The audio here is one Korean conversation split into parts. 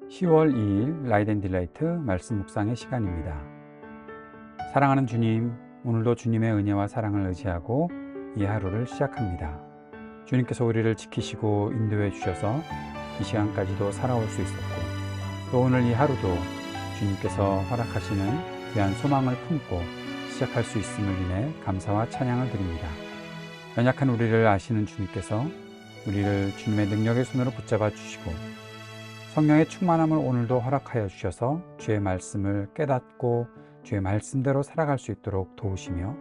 10월 2일 라이트 앤 딜라이트 말씀 묵상의 시간입니다. 사랑하는 주님, 오늘도 주님의 은혜와 사랑을 의지하고 이 하루를 시작합니다. 주님께서 우리를 지키시고 인도해 주셔서 이 시간까지도 살아올 수 있었고, 또 오늘 이 하루도 주님께서 허락하시는 귀한 소망을 품고 시작할 수 있음을 인해 감사와 찬양을 드립니다. 연약한 우리를 아시는 주님께서 우리를 주님의 능력의 손으로 붙잡아 주시고 성령의 충만함을 오늘도 허락하여 주셔서 주의 말씀을 깨닫고 주의 말씀대로 살아갈 수 있도록 도우시며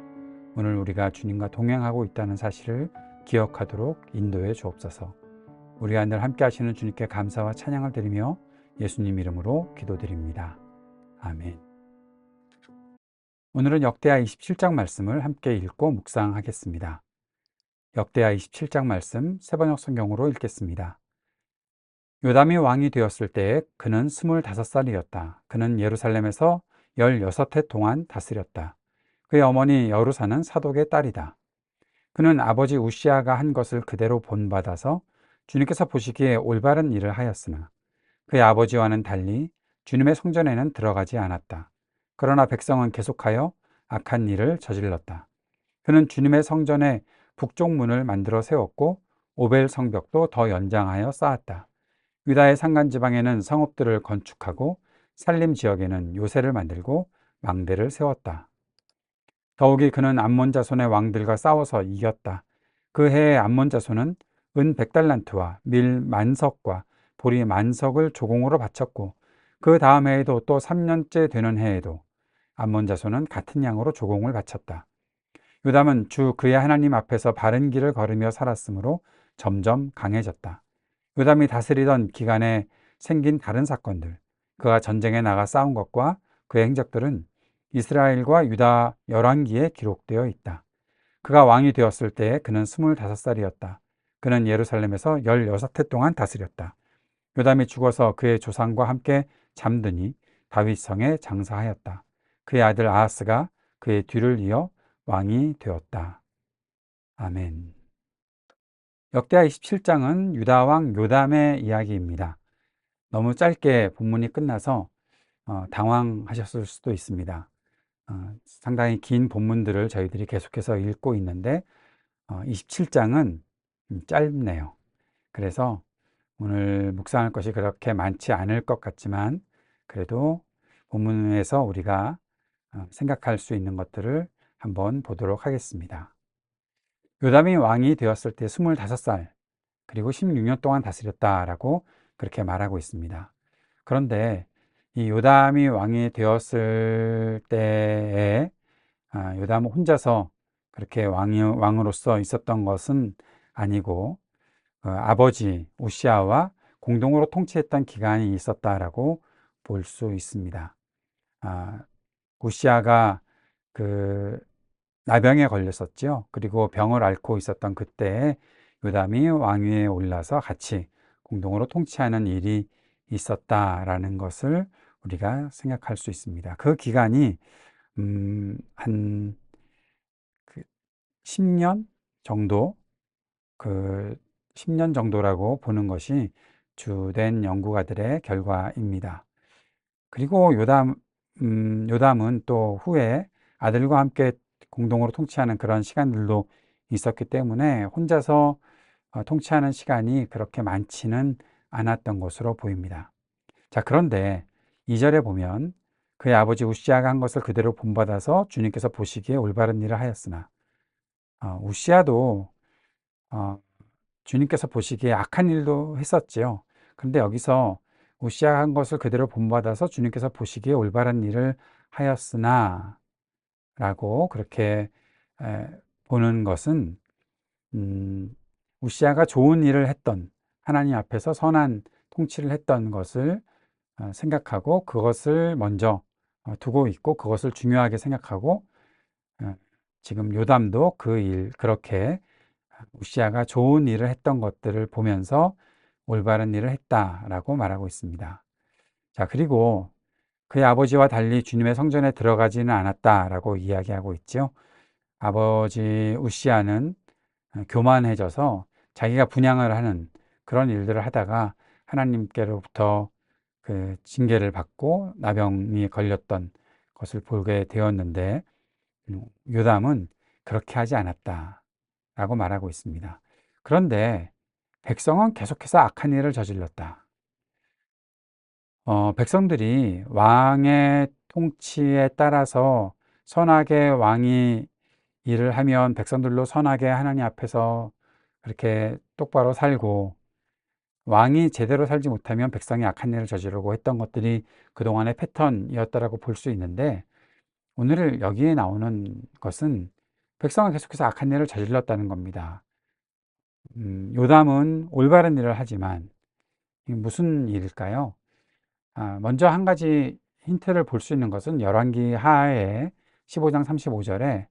오늘 우리가 주님과 동행하고 있다는 사실을 기억하도록 인도해 주옵소서. 우리와 늘 함께 하시는 주님께 감사와 찬양을 드리며 예수님 이름으로 기도드립니다. 아멘. 오늘은 역대하 27장 말씀을 함께 읽고 묵상하겠습니다. 역대하 27장 말씀 세번역 성경으로 읽겠습니다. 요담이 왕이 되었을 때에 그는 25살이었다. 그는 예루살렘에서 16해 동안 다스렸다. 그의 어머니 여루사는 사독의 딸이다. 그는 아버지 우시아가 한 것을 그대로 본받아서 주님께서 보시기에 올바른 일을 하였으나 그의 아버지와는 달리 주님의 성전에는 들어가지 않았다. 그러나 백성은 계속하여 악한 일을 저질렀다. 그는 주님의 성전의 북쪽 문을 만들어 세웠고 오벨 성벽도 더 연장하여 쌓았다. 유다의 산간지방에는 성읍들을 건축하고 살림 지역에는 요새를 만들고 망대를 세웠다. 더욱이 그는 암몬 자손의 왕들과 싸워서 이겼다. 그 해에 암몬 자손은 은 100달란트와 밀 만석과 보리 만석을 조공으로 바쳤고 그 다음 해에도 또 3년째 되는 해에도 암몬 자손은 같은 양으로 조공을 바쳤다. 요담은 주 그의 하나님 앞에서 바른 길을 걸으며 살았으므로 점점 강해졌다. 요담이 다스리던 기간에 생긴 다른 사건들, 그가 전쟁에 나가 싸운 것과 그의 행적들은 이스라엘과 유다 열왕기에 기록되어 있다. 그가 왕이 되었을 때 그는 25살이었다. 그는 예루살렘에서 16해 동안 다스렸다. 요담이 죽어서 그의 조상과 함께 잠드니 다윗성에 장사하였다. 그의 아들 아하스가 그의 뒤를 이어 왕이 되었다. 아멘. 역대하 27장은 유다 왕 요담의 이야기입니다. 너무 짧게 본문이 끝나서 당황하셨을 수도 있습니다. 상당히 긴 본문들을 저희들이 계속해서 읽고 있는데 27장은 짧네요. 그래서 오늘 묵상할 것이 그렇게 많지 않을 것 같지만 그래도 본문에서 우리가 생각할 수 있는 것들을 한번 보도록 하겠습니다. 요담이 왕이 되었을 때 25살 그리고 16년 동안 다스렸다라고 그렇게 말하고 있습니다. 그런데 이 요담이 왕이 되었을 때에 요담 혼자서 그렇게 왕으로서 있었던 것은 아니고 아버지 우시아와 공동으로 통치했던 기간이 있었다라고 볼 수 있습니다. 우시아가 그 나병에 걸렸었죠. 그리고 병을 앓고 있었던 그때에 요담이 왕위에 올라서 같이 공동으로 통치하는 일이 있었다라는 것을 우리가 생각할 수 있습니다. 그 기간이 한 10년 정도, 그 10년 정도라고 보는 것이 주된 연구가들의 결과입니다. 그리고 요담은 또 후에 아들과 함께 공동으로 통치하는 그런 시간들도 있었기 때문에 혼자서 통치하는 시간이 그렇게 많지는 않았던 것으로 보입니다. 자, 그런데 2절에 보면 그의 아버지 우시아가 한 것을 그대로 본받아서 주님께서 보시기에 올바른 일을 하였으나 우시아도 주님께서 보시기에 악한 일도 했었지요. 그런데 여기서 우시아가 한 것을 그대로 본받아서 주님께서 보시기에 올바른 일을 하였으나 라고 그렇게 보는 것은 우시아가 좋은 일을 했던 하나님 앞에서 선한 통치를 했던 것을 생각하고 그것을 먼저 두고 있고 그것을 중요하게 생각하고 지금 요담도 그렇게 우시아가 좋은 일을 했던 것들을 보면서 올바른 일을 했다라고 말하고 있습니다. 자, 그리고 그의 아버지와 달리 주님의 성전에 들어가지는 않았다라고 이야기하고 있죠. 아버지 우시아는 교만해져서 자기가 분향을 하는 그런 일들을 하다가 하나님께로부터 그 징계를 받고 나병이 걸렸던 것을 보게 되었는데, 요담은 그렇게 하지 않았다라고 말하고 있습니다. 그런데 백성은 계속해서 악한 일을 저질렀다. 백성들이 왕의 통치에 따라서 선하게 왕이 일을 하면 백성들로 선하게 하나님 앞에서 그렇게 똑바로 살고, 왕이 제대로 살지 못하면 백성이 악한 일을 저지르고 했던 것들이 그동안의 패턴이었다라고 볼 수 있는데, 오늘 여기에 나오는 것은 백성은 계속해서 악한 일을 저질렀다는 겁니다. 요담은 올바른 일을 하지만 이게 무슨 일일까요? 먼저 한 가지 힌트를 볼 수 있는 것은 열왕기 하에 15장 35절에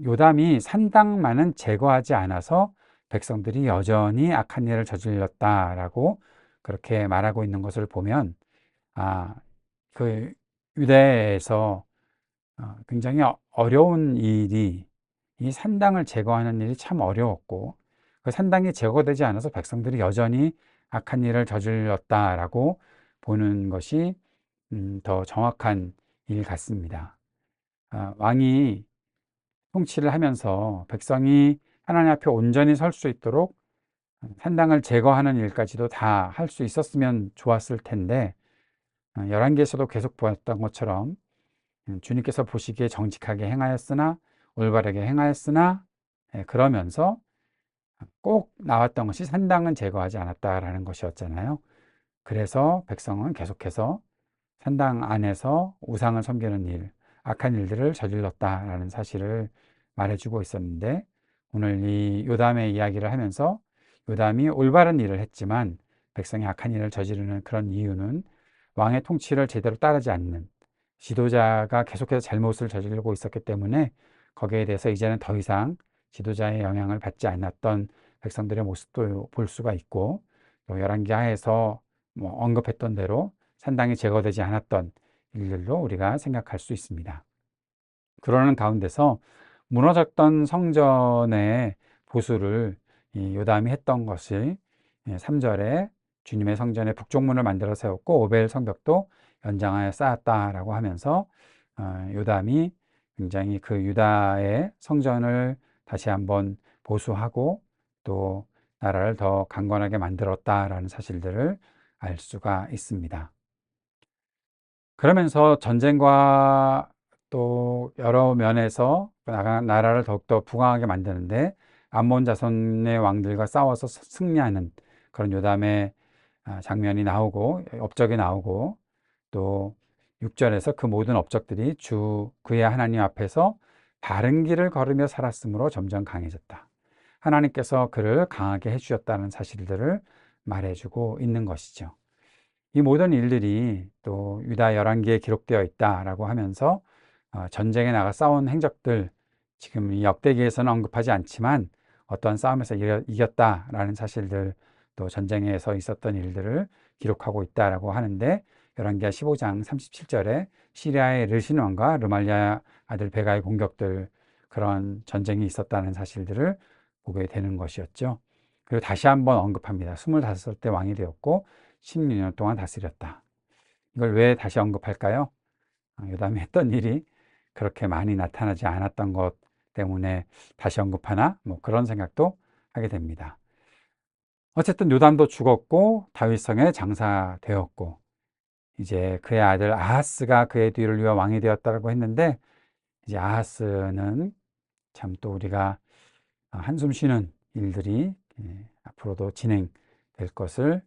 요담이 산당만은 제거하지 않아서 백성들이 여전히 악한 일을 저질렀다라고 그렇게 말하고 있는 것을 보면, 그 유대에서 굉장히 어려운 일이, 이 산당을 제거하는 일이 참 어려웠고, 그 산당이 제거되지 않아서 백성들이 여전히 악한 일을 저질렀다라고 보는 것이 더 정확한 일 같습니다. 왕이 통치를 하면서 백성이 하나님 앞에 온전히 설 수 있도록 산당을 제거하는 일까지도 다 할 수 있었으면 좋았을 텐데, 열왕기에서도 계속 보았던 것처럼 주님께서 보시기에 정직하게 행하였으나, 올바르게 행하였으나, 그러면서 꼭 나왔던 것이 산당은 제거하지 않았다라는 것이었잖아요. 그래서 백성은 계속해서 산당 안에서 우상을 섬기는 일, 악한 일들을 저질렀다라는 사실을 말해주고 있었는데, 오늘 이 요담의 이야기를 하면서 요담이 올바른 일을 했지만 백성이 악한 일을 저지르는 그런 이유는 왕의 통치를 제대로 따르지 않는 지도자가 계속해서 잘못을 저지르고 있었기 때문에, 거기에 대해서 이제는 더 이상 지도자의 영향을 받지 않았던 백성들의 모습도 볼 수가 있고, 또 열왕기 하에서 언급했던 대로 산당이 제거되지 않았던 일들도 우리가 생각할 수 있습니다. 그러는 가운데서 무너졌던 성전의 보수를 이 요담이 했던 것이 3절에 주님의 성전에 북쪽문을 만들어 세웠고 오벨 성벽도 연장하여 쌓았다라고 하면서, 요담이 굉장히 그 유다의 성전을 다시 한번 보수하고 또 나라를 더 강건하게 만들었다라는 사실들을 알 수가 있습니다. 그러면서 전쟁과 또 여러 면에서 나라를 더욱더 부강하게 만드는데 암몬 자손의 왕들과 싸워서 승리하는 그런 요담의 장면이 나오고, 업적이 나오고, 또 6절에서 그 모든 업적들이 그의 하나님 앞에서 바른 길을 걸으며 살았으므로 점점 강해졌다. 하나님께서 그를 강하게 해주셨다는 사실들을 말해주고 있는 것이죠. 이 모든 일들이 또 유다 열왕기에 기록되어 있다라고 하면서 전쟁에 나가 싸운 행적들, 지금 이 역대기에서는 언급하지 않지만 어떠한 싸움에서 이겼다라는 사실들, 또 전쟁에서 있었던 일들을 기록하고 있다라고 하는데, 열왕기하 15장 37절에 시리아의 르신 왕과 르말리아 아들 베가의 공격들, 그런 전쟁이 있었다는 사실들을 보게 되는 것이었죠. 그리고 다시 한번 언급합니다. 25살 때 왕이 되었고 16년 동안 다스렸다. 이걸 왜 다시 언급할까요? 요담이 했던 일이 그렇게 많이 나타나지 않았던 것 때문에 다시 언급하나? 그런 생각도 하게 됩니다. 어쨌든 요담도 죽었고 다윗성에 장사되었고, 이제 그의 아들 아하스가 그의 뒤를 이어 왕이 되었다고 했는데, 이제 아하스는 참 또 우리가 한숨 쉬는 일들이 앞으로도 진행될 것을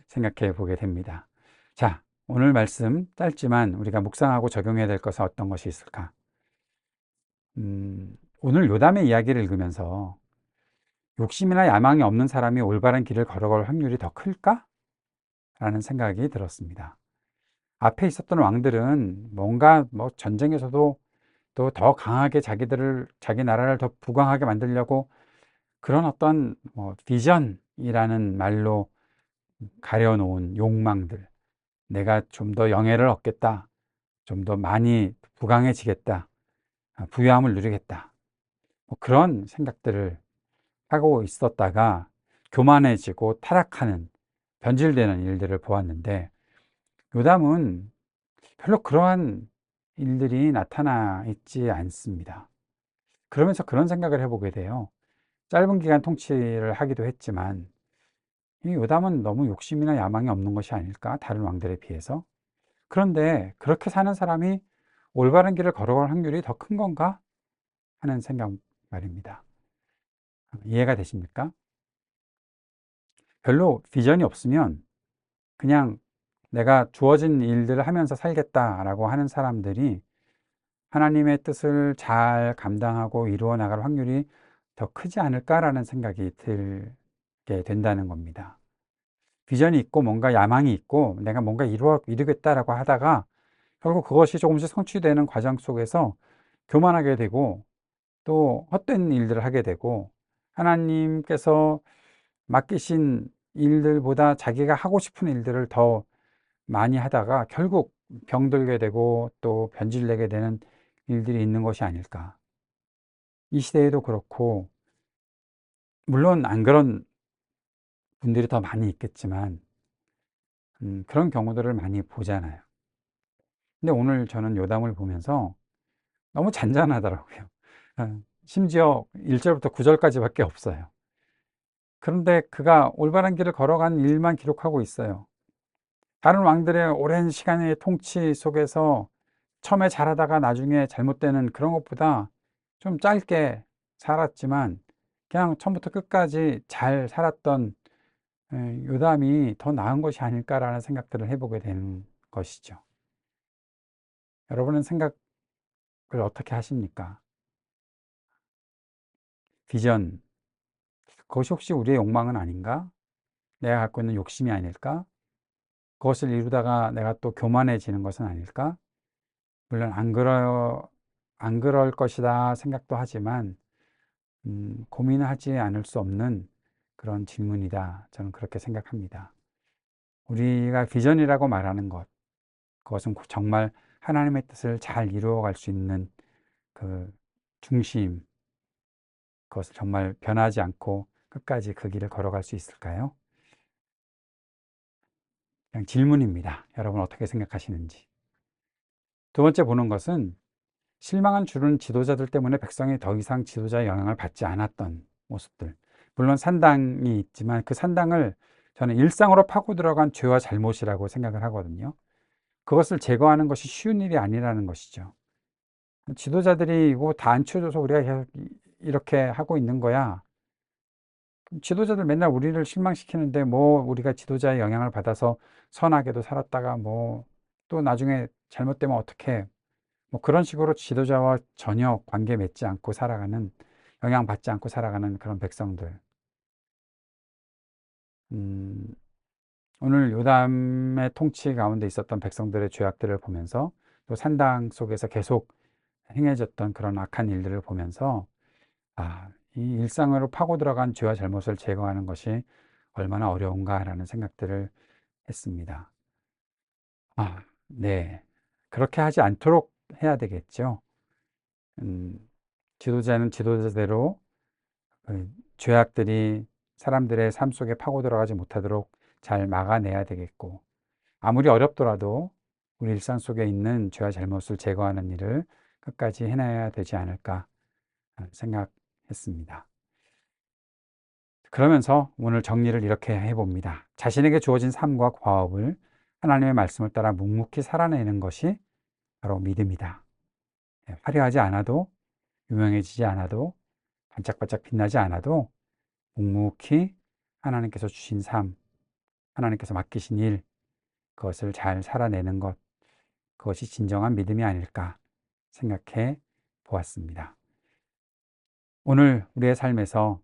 생각해 보게 됩니다. 자, 오늘 말씀 짧지만 우리가 묵상하고 적용해야 될 것은 어떤 것이 있을까? 오늘 요담의 이야기를 읽으면서 욕심이나 야망이 없는 사람이 올바른 길을 걸어갈 확률이 더 클까? 라는 생각이 들었습니다. 앞에 있었던 왕들은 뭔가 전쟁에서도 또 더 강하게 자기 나라를 더 부강하게 만들려고 그런 어떤 비전이라는 말로 가려놓은 욕망들, 내가 좀 더 영예를 얻겠다, 좀 더 많이 부강해지겠다, 부유함을 누리겠다, 그런 생각들을 하고 있었다가 교만해지고 타락하는 변질되는 일들을 보았는데, 요담은 별로 그러한 일들이 나타나 있지 않습니다. 그러면서 그런 생각을 해보게 돼요. 짧은 기간 통치를 하기도 했지만 이 요담은 너무 욕심이나 야망이 없는 것이 아닐까, 다른 왕들에 비해서. 그런데 그렇게 사는 사람이 올바른 길을 걸어갈 확률이 더 큰 건가 하는 생각 말입니다. 이해가 되십니까? 별로 비전이 없으면 그냥 내가 주어진 일들을 하면서 살겠다라고 하는 사람들이 하나님의 뜻을 잘 감당하고 이루어 나갈 확률이 더 크지 않을까라는 생각이 들게 된다는 겁니다. 비전이 있고 뭔가 야망이 있고 내가 뭔가 이루겠다라고 하다가 결국 그것이 조금씩 성취되는 과정 속에서 교만하게 되고 또 헛된 일들을 하게 되고 하나님께서 맡기신 일들보다 자기가 하고 싶은 일들을 더 많이 하다가 결국 병들게 되고 또 변질되게 되는 일들이 있는 것이 아닐까. 이 시대에도 그렇고, 물론 안 그런 분들이 더 많이 있겠지만, 그런 경우들을 많이 보잖아요. 근데 오늘 저는 요담을 보면서 너무 잔잔하더라고요. 심지어 1절부터 9절까지밖에 없어요. 그런데 그가 올바른 길을 걸어간 일만 기록하고 있어요. 다른 왕들의 오랜 시간의 통치 속에서 처음에 잘하다가 나중에 잘못되는 그런 것보다 좀 짧게 살았지만 그냥 처음부터 끝까지 잘 살았던 요담이 더 나은 것이 아닐까라는 생각들을 해보게 되는 것이죠. 여러분은 생각을 어떻게 하십니까? 비전, 그것이 혹시 우리의 욕망은 아닌가? 내가 갖고 있는 욕심이 아닐까? 그것을 이루다가 내가 또 교만해지는 것은 아닐까? 물론 안 그럴 것이다 생각도 하지만 고민하지 않을 수 없는 그런 질문이다. 저는 그렇게 생각합니다. 우리가 비전이라고 말하는 것, 그것은 정말 하나님의 뜻을 잘 이루어갈 수 있는 그 중심, 그것을 정말 변하지 않고 끝까지 그 길을 걸어갈 수 있을까요? 그냥 질문입니다. 여러분 어떻게 생각하시는지. 두 번째 보는 것은 실망한 주는 지도자들 때문에 백성이 더 이상 지도자의 영향을 받지 않았던 모습들. 물론 산당이 있지만 그 산당을 저는 일상으로 파고 들어간 죄와 잘못이라고 생각을 하거든요. 그것을 제거하는 것이 쉬운 일이 아니라는 것이죠. 지도자들이 이거 다 안 치워줘서 우리가 계속 이렇게 하고 있는 거야. 지도자들 맨날 우리를 실망시키는데 뭐 우리가 지도자의 영향을 받아서 선하게도 살았다가 뭐 또 나중에 잘못되면 어떻게 뭐 그런 식으로 지도자와 전혀 관계 맺지 않고 살아가는, 영향받지 않고 살아가는 그런 백성들. 음, 오늘 요담의 통치 가운데 있었던 백성들의 죄악들을 보면서 또 산당 속에서 계속 행해졌던 그런 악한 일들을 보면서 이 일상으로 파고 들어간 죄와 잘못을 제거하는 것이 얼마나 어려운가라는 생각들을 했습니다. 네. 그렇게 하지 않도록 해야 되겠죠. 음, 지도자는 지도자대로 죄악들이 사람들의 삶 속에 파고 들어가지 못하도록 잘 막아내야 되겠고, 아무리 어렵더라도 우리 일상 속에 있는 죄와 잘못을 제거하는 일을 끝까지 해내야 되지 않을까 생각했습니다. 그러면서 오늘 정리를 이렇게 해봅니다. 자신에게 주어진 삶과 과업을 하나님의 말씀을 따라 묵묵히 살아내는 것이 바로 믿음이다. 화려하지 않아도, 유명해지지 않아도, 반짝반짝 빛나지 않아도 묵묵히 하나님께서 주신 삶, 하나님께서 맡기신 일, 그것을 잘 살아내는 것, 그것이 진정한 믿음이 아닐까 생각해 보았습니다. 오늘 우리의 삶에서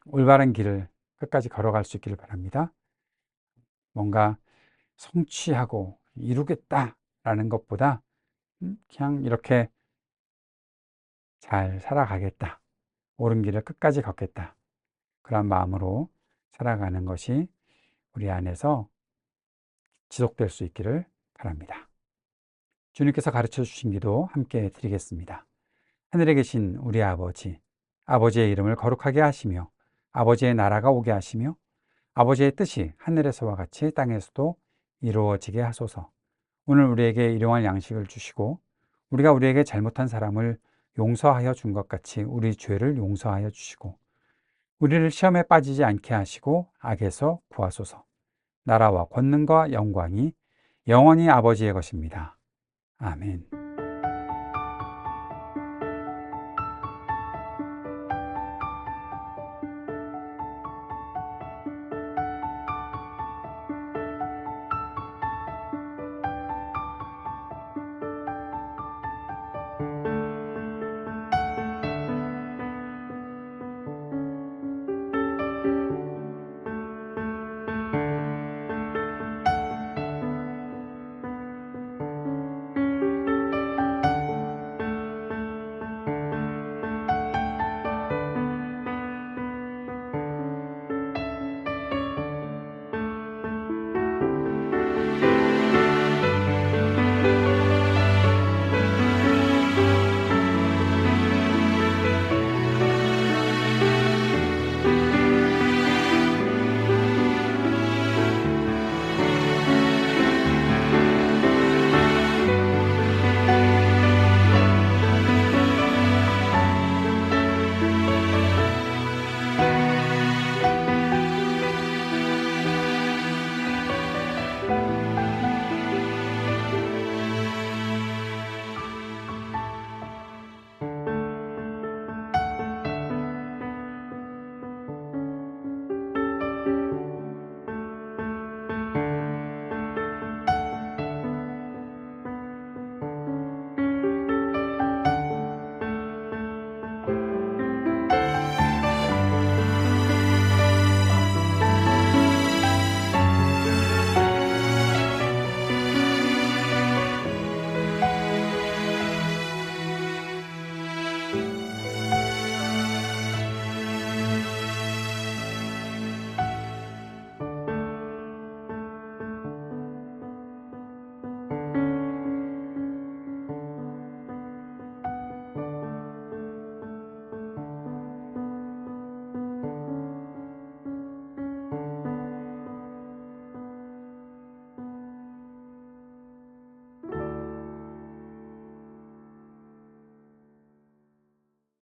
올바른 길을 끝까지 걸어갈 수 있기를 바랍니다. 뭔가 성취하고 이루겠다라는 것보다 그냥 이렇게 잘 살아가겠다, 옳은 길을 끝까지 걷겠다, 그런 마음으로 살아가는 것이 우리 안에서 지속될 수 있기를 바랍니다. 주님께서 가르쳐 주신 기도 함께 드리겠습니다. 하늘에 계신 우리 아버지, 아버지의 이름을 거룩하게 하시며 아버지의 나라가 오게 하시며 아버지의 뜻이 하늘에서와 같이 땅에서도 이루어지게 하소서. 오늘 우리에게 일용할 양식을 주시고 우리가 우리에게 잘못한 사람을 용서하여 준 것 같이 우리 죄를 용서하여 주시고 우리를 시험에 빠지지 않게 하시고 악에서 구하소서. 나라와 권능과 영광이 영원히 아버지의 것입니다. 아멘.